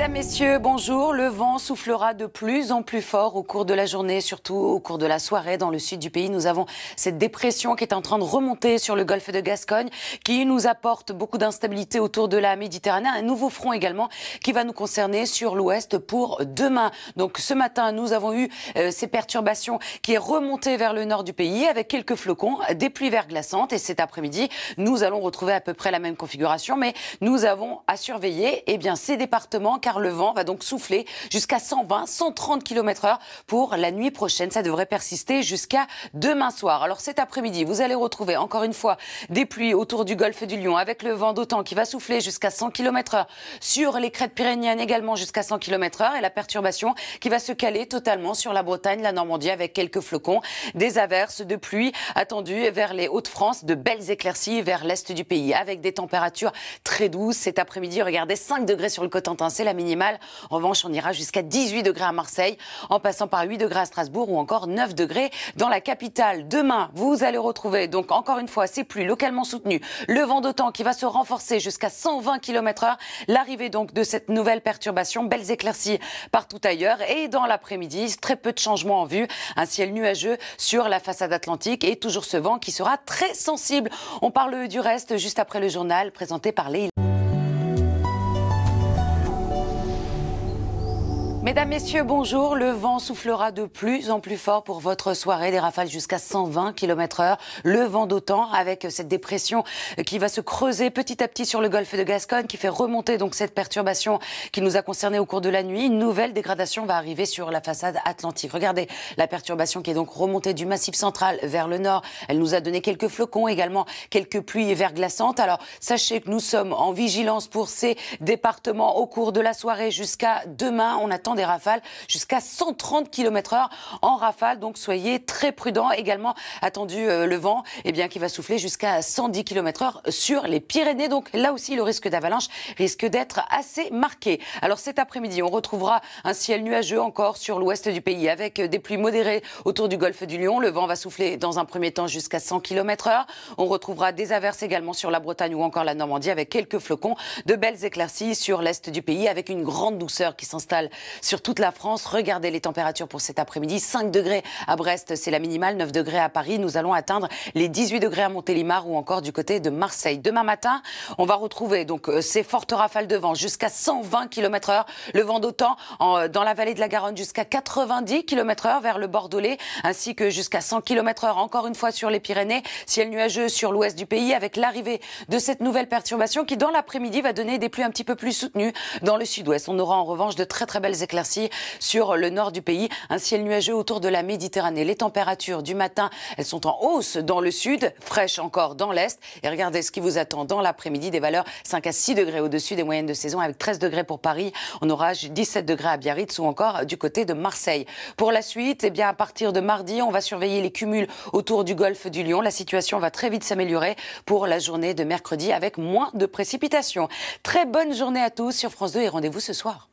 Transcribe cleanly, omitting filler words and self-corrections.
Mesdames, Messieurs, bonjour. Le vent soufflera de plus en plus fort au cours de la journée, surtout au cours de la soirée. Dans le sud du pays, nous avons cette dépression qui est en train de remonter sur le golfe de Gascogne, qui nous apporte beaucoup d'instabilité autour de la Méditerranée. Un nouveau front également qui va nous concerner sur l'ouest pour demain. Donc ce matin, nous avons eu ces perturbations qui est remontée vers le nord du pays avec quelques flocons, des pluies verglaçantes. Et cet après-midi, nous allons retrouver à peu près la même configuration. Mais nous avons à surveiller ces départements, car le vent va donc souffler jusqu'à 120, 130 km/h pour la nuit prochaine. Ça devrait persister jusqu'à demain soir. Alors cet après-midi, vous allez retrouver encore une fois des pluies autour du golfe du Lion avec le vent d'OTAN qui va souffler jusqu'à 100 km/h sur les crêtes pyrénéennes, également jusqu'à 100 km/h, et la perturbation qui va se caler totalement sur la Bretagne, la Normandie avec quelques flocons, des averses de pluie attendues vers les Hauts-de-France, de belles éclaircies vers l'est du pays avec des températures très douces. Cet après-midi, regardez, 5 degrés sur le Cotentin, c'est la minimale. En revanche, on ira jusqu'à 18 degrés à Marseille, en passant par 8 degrés à Strasbourg ou encore 9 degrés dans la capitale. Demain, vous allez retrouver donc encore une fois ces pluies localement soutenues, le vent d'OTAN qui va se renforcer jusqu'à 120 km/h, l'arrivée donc de cette nouvelle perturbation, belles éclaircies partout ailleurs, et dans l'après-midi, très peu de changements en vue, un ciel nuageux sur la façade atlantique et toujours ce vent qui sera très sensible. On parle du reste juste après le journal présenté par Leïla. Mesdames, Messieurs, bonjour. Le vent soufflera de plus en plus fort pour votre soirée. Des rafales jusqu'à 120 km/h. Le vent d'OTAN avec cette dépression qui va se creuser petit à petit sur le golfe de Gascogne, qui fait remonter donc cette perturbation qui nous a concernés au cours de la nuit. Une nouvelle dégradation va arriver sur la façade atlantique. Regardez la perturbation qui est donc remontée du Massif central vers le nord. Elle nous a donné quelques flocons, également quelques pluies verglaçantes. Alors, sachez que nous sommes en vigilance pour ces départements au cours de la soirée jusqu'à demain. On attend des rafales jusqu'à 130 km/h en rafale, donc soyez très prudents. Également attendu le vent qui va souffler jusqu'à 110 km/h sur les Pyrénées, donc là aussi le risque d'avalanche risque d'être assez marqué. Alors cet après-midi, on retrouvera un ciel nuageux encore sur l'ouest du pays avec des pluies modérées autour du golfe du Lion. Le vent va souffler dans un premier temps jusqu'à 100 km/h. On retrouvera des averses également sur la Bretagne ou encore la Normandie avec quelques flocons, de belles éclaircies sur l'est du pays avec une grande douceur qui s'installe sur toute la France. Regardez les températures pour cet après-midi. 5 degrés à Brest, c'est la minimale. 9 degrés à Paris. Nous allons atteindre les 18 degrés à Montélimar ou encore du côté de Marseille. Demain matin, on va retrouver donc ces fortes rafales de vent jusqu'à 120 km/h. Le vent d'OTAN dans la vallée de la Garonne jusqu'à 90 km/h vers le Bordelais, ainsi que jusqu'à 100 km/h encore une fois sur les Pyrénées. Ciel nuageux sur l'ouest du pays avec l'arrivée de cette nouvelle perturbation qui, dans l'après-midi, va donner des pluies un petit peu plus soutenues dans le sud-ouest. On aura en revanche de très belles éclaircies sur le nord du pays, un ciel nuageux autour de la Méditerranée. Les températures du matin, elles sont en hausse dans le sud, fraîches encore dans l'est. Et regardez ce qui vous attend dans l'après-midi, des valeurs 5 à 6 degrés au-dessus des moyennes de saison avec 13 degrés pour Paris. On aura 17 degrés à Biarritz ou encore du côté de Marseille. Pour la suite, à partir de mardi, on va surveiller les cumuls autour du golfe du Lion. La situation va très vite s'améliorer pour la journée de mercredi avec moins de précipitations. Très bonne journée à tous sur France 2 et rendez-vous ce soir.